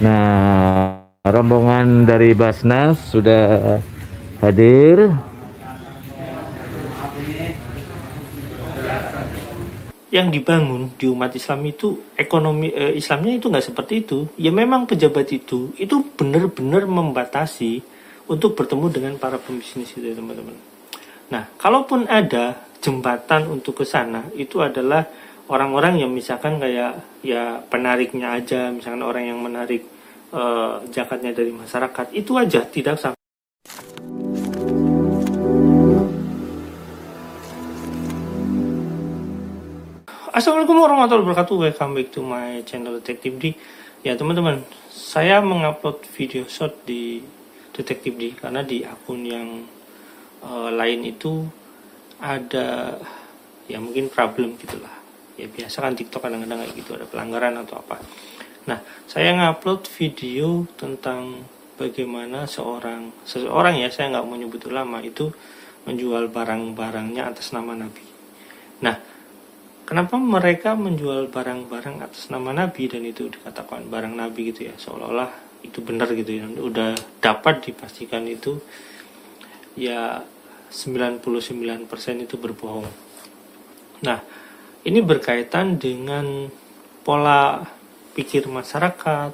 Nah, rombongan dari Basnas sudah hadir. Yang dibangun di umat Islam itu ekonomi Islamnya itu nggak seperti itu. Ya memang pejabat itu benar-benar membatasi untuk bertemu dengan para pembisnis itu, teman-teman. Nah, kalaupun ada jembatan untuk ke sana, itu adalah orang-orang yang misalkan kayak ya penariknya aja, misalkan orang yang menarik zakatnya dari masyarakat, itu aja tidak sampai. Assalamualaikum warahmatullahi wabarakatuh. Welcome back to my channel Detektif D. Ya teman-teman, saya mengupload video short di Detektif D karena di akun yang lain itu ada ya mungkin problem gitulah. Ya biasa kan TikTok kadang-kadang kayak gitu, ada pelanggaran atau apa. Nah, saya ngupload video tentang bagaimana seseorang ya, saya nggak mau nyebut ulama, itu menjual barang-barangnya atas nama Nabi. Nah, kenapa mereka menjual barang-barang atas nama Nabi dan itu dikatakan barang Nabi gitu ya, seolah-olah itu benar gitu ya, udah dapat dipastikan itu ya 99% itu berbohong. Nah, ini berkaitan dengan pola pikir masyarakat,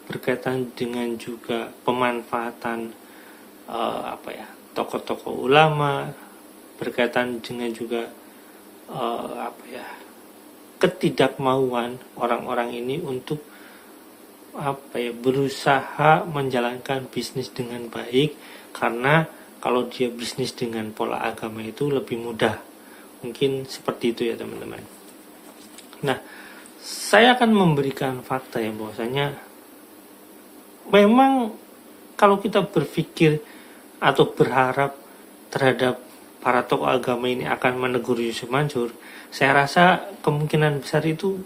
berkaitan dengan juga pemanfaatan tokoh-tokoh ulama, berkaitan dengan juga ketidakmauan orang-orang ini untuk berusaha menjalankan bisnis dengan baik, karena kalau dia bisnis dengan pola agama itu lebih mudah. Mungkin seperti itu ya teman-teman. Nah, saya akan memberikan fakta ya bahwasanya memang kalau kita berpikir atau berharap terhadap para tokoh agama ini akan menegur Yusuf Mansur, saya rasa kemungkinan besar itu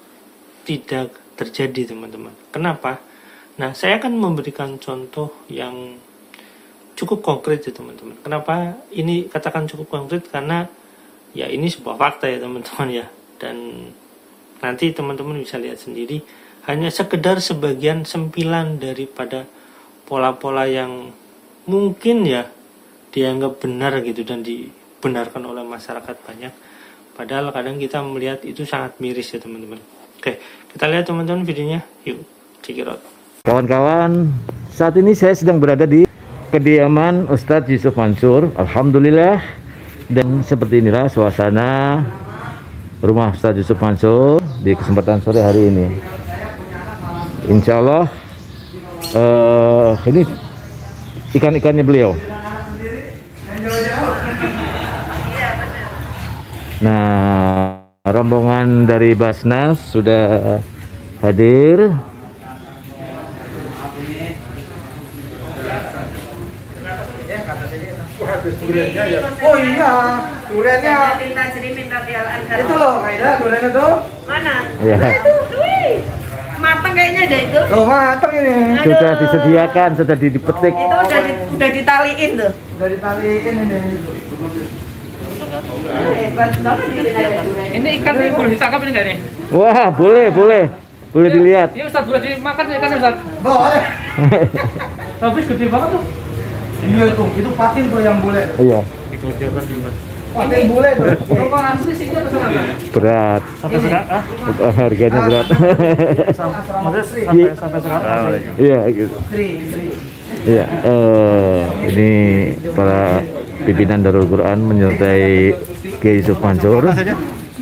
tidak terjadi teman-teman. Kenapa? Nah, saya akan memberikan contoh yang cukup konkret ya teman-teman. Kenapa ini katakan cukup konkret? Karena ya ini sebuah fakta ya teman-teman ya. Dan nanti teman-teman bisa lihat sendiri, hanya sekedar sebagian sempilan daripada pola-pola yang mungkin ya dianggap benar gitu dan dibenarkan oleh masyarakat banyak, padahal kadang kita melihat itu sangat miris ya teman-teman. Oke, kita lihat teman-teman videonya, yuk check it out. Kawan-kawan, saat ini saya sedang berada di kediaman Ustadz Yusuf Mansur. Alhamdulillah, dan seperti inilah suasana rumah Ustadz Yusuf Mansur di kesempatan sore hari ini. Insya Allah ini ikan-ikannya beliau. Nah, rombongan dari Basnas sudah hadir. Oh iya, duriannya itu loh, Kaida, duriannya tuh mana? Ya. Nah, itu, matang kayaknya ada itu. oh matang ini. Sudah disediakan, sudah dipetik. Itu udah ditaliin tuh. Udah ditaliin ini. Ini ikan ini boleh ditangkap ini enggak nih? Wah, boleh dilihat. Ini Ustaz boleh dimakan ikan Ustaz. Boleh. Tapi gede banget tuh. Iya tuh, itu patin tuh yang bule. Iya, Patin bule tuh. Kalau asli sih itu pesan apa? berat. Sampai sekarang? Harganya berat. Sampai sekarang. Iya, gitu. Sri. Iya, ini para pimpinan Darul Quran menyertai Kiai Yusuf Mansur,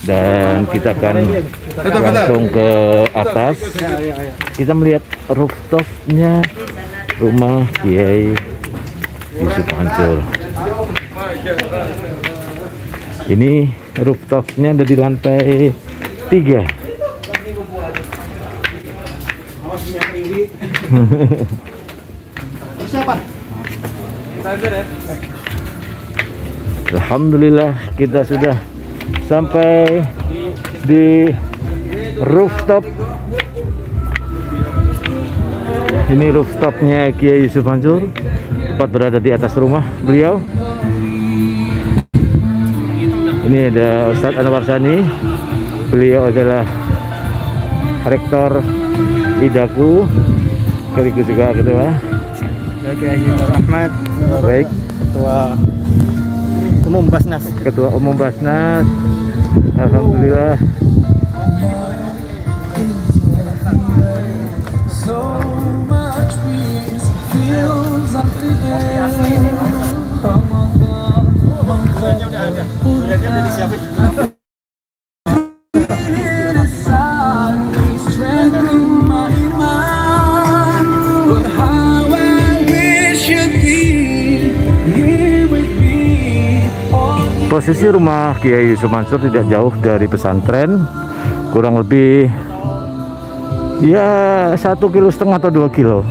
dan kita akan langsung ke atas. Kita melihat rooftopnya rumah Kiai Yusuf Mansur. Ini rooftopnya ada di lantai 3. Siapa? Alhamdulillah, kita sudah sampai di rooftop. Ini rooftopnya Kiai Yusuf Mansur, tepat berada di atas rumah beliau. Ini ada Ustadz Anwar Sani, beliau adalah rektor IDAKU sekaligus juga ketua. Oke, Ahmad, Baik, Ketua Umum Basnas. Ketua Umum Basnas. Alhamdulillah. Posisi rumah Kiai Yusuf Mansur tidak jauh dari pesantren, kurang lebih ya 1,5 kilo atau 2 kilo.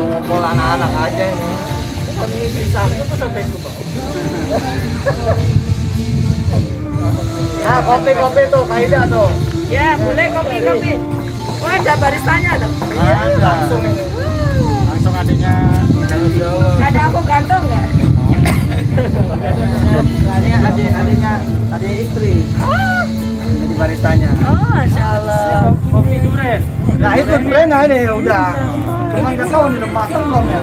Ngumpul anak-anak aja ini. Nah, kopi-kopi tuh, Kaida tuh. Ya, boleh kopi. Oh, ada baristanya tuh. Langsung ini. Langsung adanya. Ada aku gantung nggak? Adiknya istri. Jadi baristanya. Oh, Masya Allah. Kopi durian. Nah itu brand ini udah. Cuman nggak tahu nih udah matang belum ya.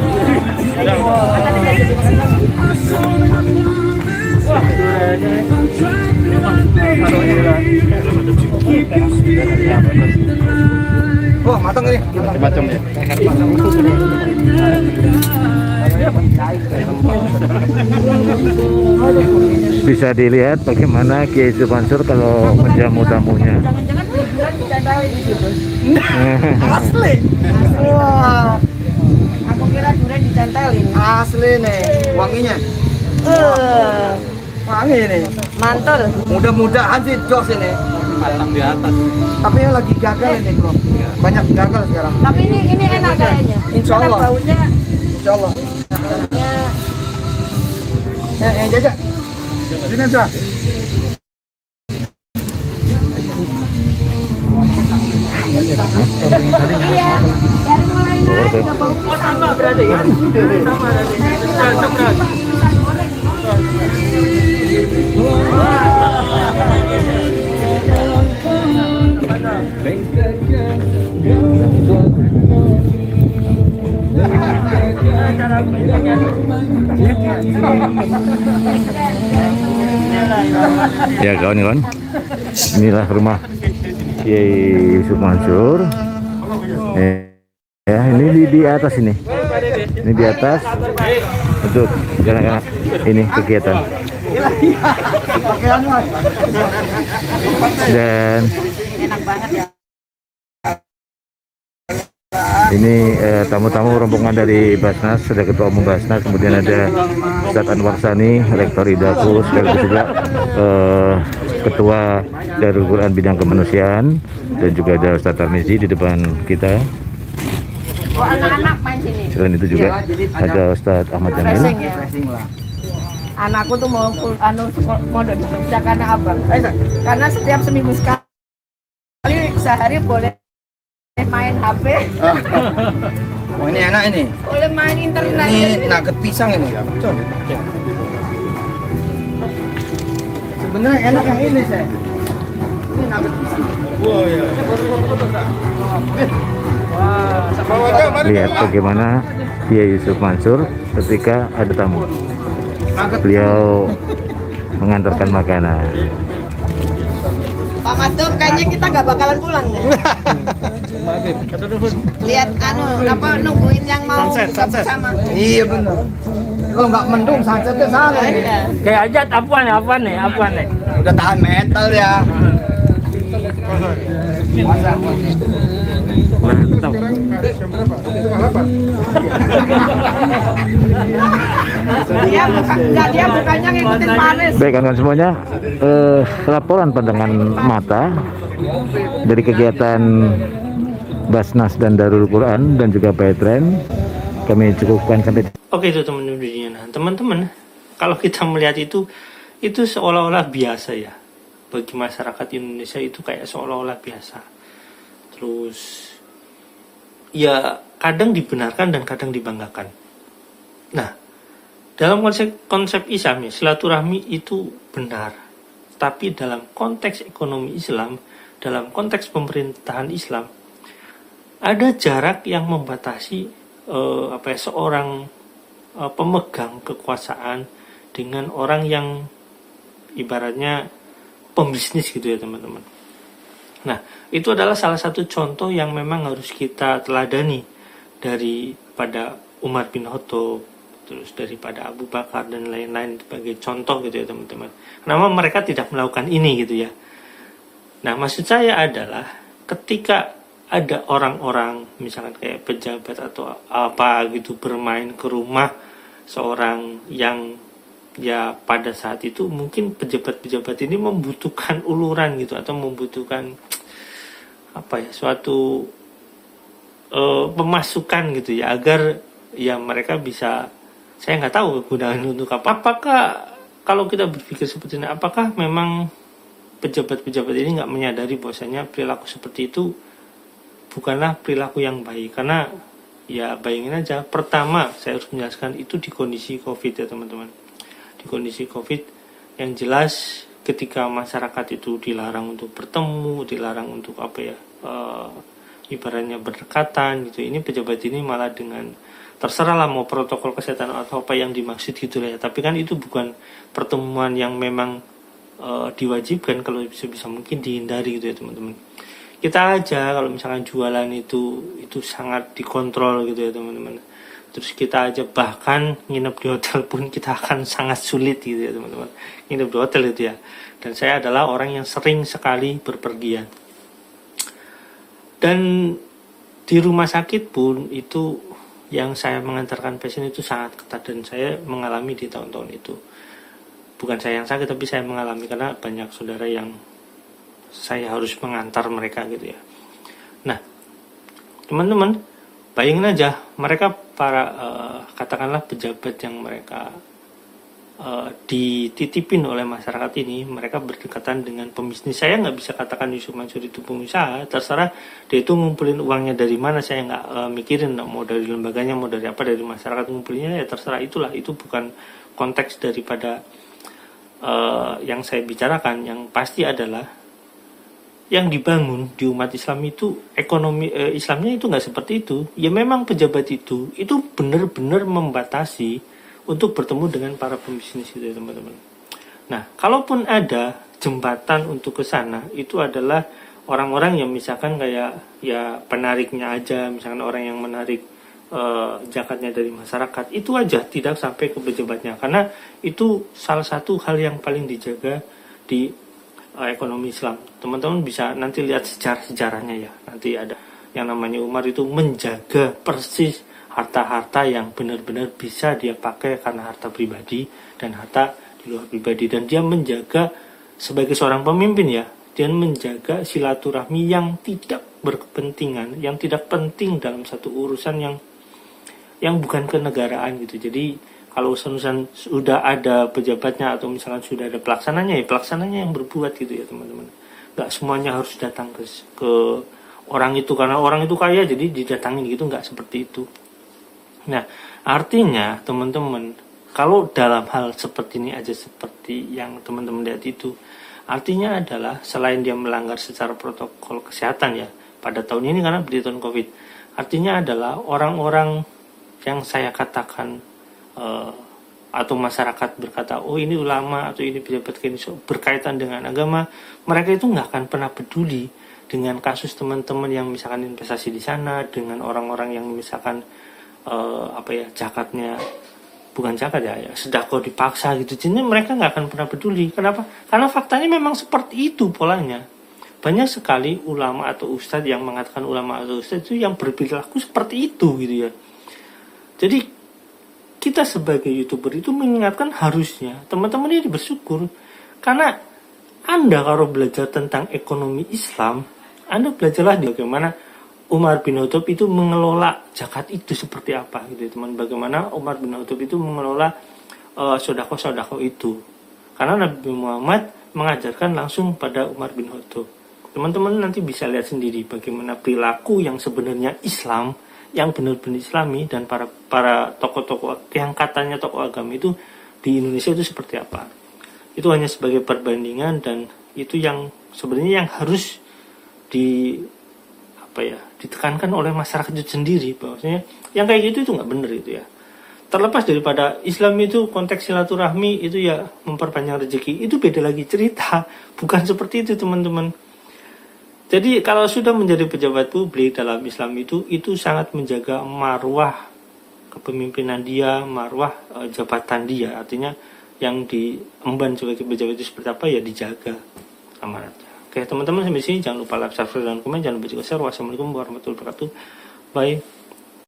Wah matang ini. Macam ya. Bisa dilihat bagaimana Kiai Yusuf Mansur kalau menjamu tamunya. Jangan-jangan durian dicandalin di situ. Asli. Wah Aku kira durian dicandalin. asli nih wanginya. Wangi nih. Mantul. Mudah-mudahan sih jos ini. Matang di atas. Tapi yang lagi gagal ini bro. Banyak gagal sekarang. Tapi ini enak kayaknya. Insya Allah. Karena baunya Insya Allah. Jaja. Sini aja. iya. Dari mulai naik udah bau pisang. Sama berarti ya? Sama berarti. Ya kawan-kawan, inilah rumah Kiai Yusuf Mansur. Ya ini di atas ini di atas untuk anak-anak ini kegiatan. Dan ini tamu-tamu rombongan dari Basnas, ada Ketua Umum Basnas, kemudian ada Ustadz Anwar Sani, Rektor Idaku, sekaligus juga Ketua Darul Quran Bidang Kemanusiaan, dan juga ada Ustadz Tarmizi di depan kita. Oh, anak-anak main sini. Selain itu juga ada Ustadz Ahmad Jamil. Racing ya. Anakku tuh mau mondok di Jogja karena abang. Karena setiap seminggu sekali sehari boleh main HP, Oh ini enak ini. boleh main internet. Ini nugget pisang ini. Sebenarnya enak yang ini saya. Ini nugget pisang. Lihat bagaimana Kiai Yusuf Mansur ketika ada tamu. Beliau mengantarkan makanan. Pak Madum, kayaknya kita nggak bakalan pulang ya. Lihat apa nungguin yang mau buka bersama. Iya benar. Kalau nggak mendung sunsetnya sana ini. Iya. Kayak aja apa nih? Udah tahan mental ya. Mantap. Dia bukannya ngikutin Paris. Baik kawan-kawan semuanya, laporan pandangan mata dari kegiatan Basnas dan Darul Quran dan juga Petren kami cukupkan sampai. Oke itu teman-teman. Nah, teman-teman, kalau kita melihat itu seolah-olah biasa ya. Bagi masyarakat Indonesia itu kayak seolah-olah biasa. Terus ya kadang dibenarkan dan kadang dibanggakan. Nah, dalam konsep Islam ya, silaturahmi itu benar. Tapi dalam konteks ekonomi Islam dalam konteks pemerintahan Islam ada jarak yang membatasi seorang pemegang kekuasaan dengan orang yang ibaratnya pembisnis gitu ya teman-teman. Nah, itu adalah salah satu contoh yang memang harus kita teladani daripada Umar bin Khattab, terus daripada Abu Bakar dan lain-lain sebagai contoh gitu ya teman-teman. Kenapa mereka tidak melakukan ini gitu ya? Nah, maksud saya adalah ketika ada orang-orang misalkan kayak pejabat atau apa gitu bermain ke rumah seorang yang ya pada saat itu mungkin pejabat-pejabat ini membutuhkan uluran gitu atau membutuhkan suatu pemasukan gitu ya agar ya mereka bisa, saya nggak tahu kegunaan untuk apa. Apakah kalau kita berpikir seperti ini, apakah memang pejabat-pejabat ini nggak menyadari bahwasanya perilaku seperti itu bukanlah perilaku yang baik? Karena ya bayangin aja, pertama saya harus menjelaskan itu di kondisi COVID ya teman-teman. Di kondisi COVID yang jelas ketika masyarakat itu dilarang untuk bertemu, dilarang untuk ibaratnya berdekatan gitu. Ini pejabat ini malah dengan terserah lah mau protokol kesehatan atau apa yang dimaksud gitu ya. Tapi kan itu bukan pertemuan yang memang diwajibkan, kalau bisa mungkin dihindari gitu ya teman-teman. Kita aja kalau misalkan jualan itu sangat dikontrol gitu ya teman-teman. Terus kita aja bahkan nginep di hotel pun kita akan sangat sulit gitu ya teman-teman. Nginep di hotel itu ya. Dan saya adalah orang yang sering sekali berpergian. Dan di rumah sakit pun itu yang saya mengantarkan pasien itu sangat ketat dan saya mengalami di tahun-tahun itu. Bukan saya yang sakit tapi saya mengalami karena banyak saudara yang saya harus mengantar mereka gitu ya. Nah, teman-teman, bayangin aja mereka para katakanlah pejabat yang mereka dititipin oleh masyarakat ini, mereka berdekatan dengan pembisnis. Saya nggak bisa katakan Yusuf Mansur itu pengusaha, terserah dia itu ngumpulin uangnya dari mana, saya nggak mikirin mau dari lembaganya, mau dari apa, dari masyarakat ngumpulinnya ya terserah, itulah, itu bukan konteks daripada yang saya bicarakan. Yang pasti adalah yang dibangun di umat Islam itu ekonomi Islamnya itu nggak seperti itu. Ya memang pejabat itu benar-benar membatasi untuk bertemu dengan para pembisnis itu ya teman-teman. Nah, kalaupun ada jembatan untuk ke sana, itu adalah orang-orang yang misalkan kayak ya penariknya aja, misalkan orang yang menarik zakatnya dari masyarakat, itu aja, tidak sampai ke pejabatnya, karena itu salah satu hal yang paling dijaga di ekonomi Islam. Teman-teman bisa nanti lihat sejarah-sejarahnya ya, nanti ada yang namanya Umar itu menjaga persis harta-harta yang benar-benar bisa dia pakai karena harta pribadi dan harta di luar pribadi, dan dia menjaga sebagai seorang pemimpin ya, dia menjaga silaturahmi yang tidak berkepentingan, yang tidak penting dalam satu urusan yang bukan kenegaraan gitu. Jadi kalau urusan sudah ada pejabatnya atau misalkan sudah ada pelaksananya, ya pelaksananya yang berbuat gitu ya teman-teman. Nggak semuanya harus datang ke orang itu karena orang itu kaya jadi didatangin gitu, nggak seperti itu. Nah, artinya teman-teman, kalau dalam hal seperti ini aja, seperti yang teman-teman lihat itu, artinya adalah selain dia melanggar secara protokol kesehatan ya pada tahun ini karena di tahun COVID, artinya adalah orang-orang yang saya katakan atau masyarakat berkata, oh ini ulama atau ini pejabat berkaitan dengan agama, mereka itu nggak akan pernah peduli dengan kasus teman-teman yang misalkan investasi di sana, dengan orang-orang yang misalkan zakatnya bukan zakat ya, sedekah dipaksa gitu. Jadi mereka nggak akan pernah peduli. Kenapa? Karena faktanya memang seperti itu polanya. Banyak sekali ulama atau ustadz yang mengatakan ulama atau ustadz itu yang berperilaku seperti itu gitu ya. Jadi kita sebagai YouTuber itu mengingatkan harusnya teman-teman ini bersyukur, karena Anda kalau belajar tentang ekonomi Islam, Anda belajarlah bagaimana Umar bin Khattab itu mengelola zakat itu seperti apa gitu teman. Bagaimana Umar bin Khattab itu mengelola sedekah itu. Karena Nabi Muhammad mengajarkan langsung pada Umar bin Khattab. Teman-teman nanti bisa lihat sendiri bagaimana perilaku yang sebenarnya Islam, yang benar-benar Islami, dan para tokoh-tokoh yang katanya tokoh agama itu di Indonesia itu seperti apa. Itu hanya sebagai perbandingan, dan itu yang sebenarnya yang harus ditekankan oleh masyarakat itu sendiri, bahwasanya yang kayak gitu itu nggak bener itu ya. Terlepas daripada Islam itu konteks silaturahmi itu ya memperpanjang rezeki, itu beda lagi cerita, bukan seperti itu teman-teman. Jadi kalau sudah menjadi pejabat publik dalam Islam itu sangat menjaga marwah kepemimpinan dia, marwah jabatan dia. Artinya yang diemban sebagai pejabat itu seperti apa ya dijaga amanatnya. Oke teman-teman, sampai sini jangan lupa like, subscribe, dan komen, jangan lupa juga share. Wassalamualaikum warahmatullahi wabarakatuh. Bye.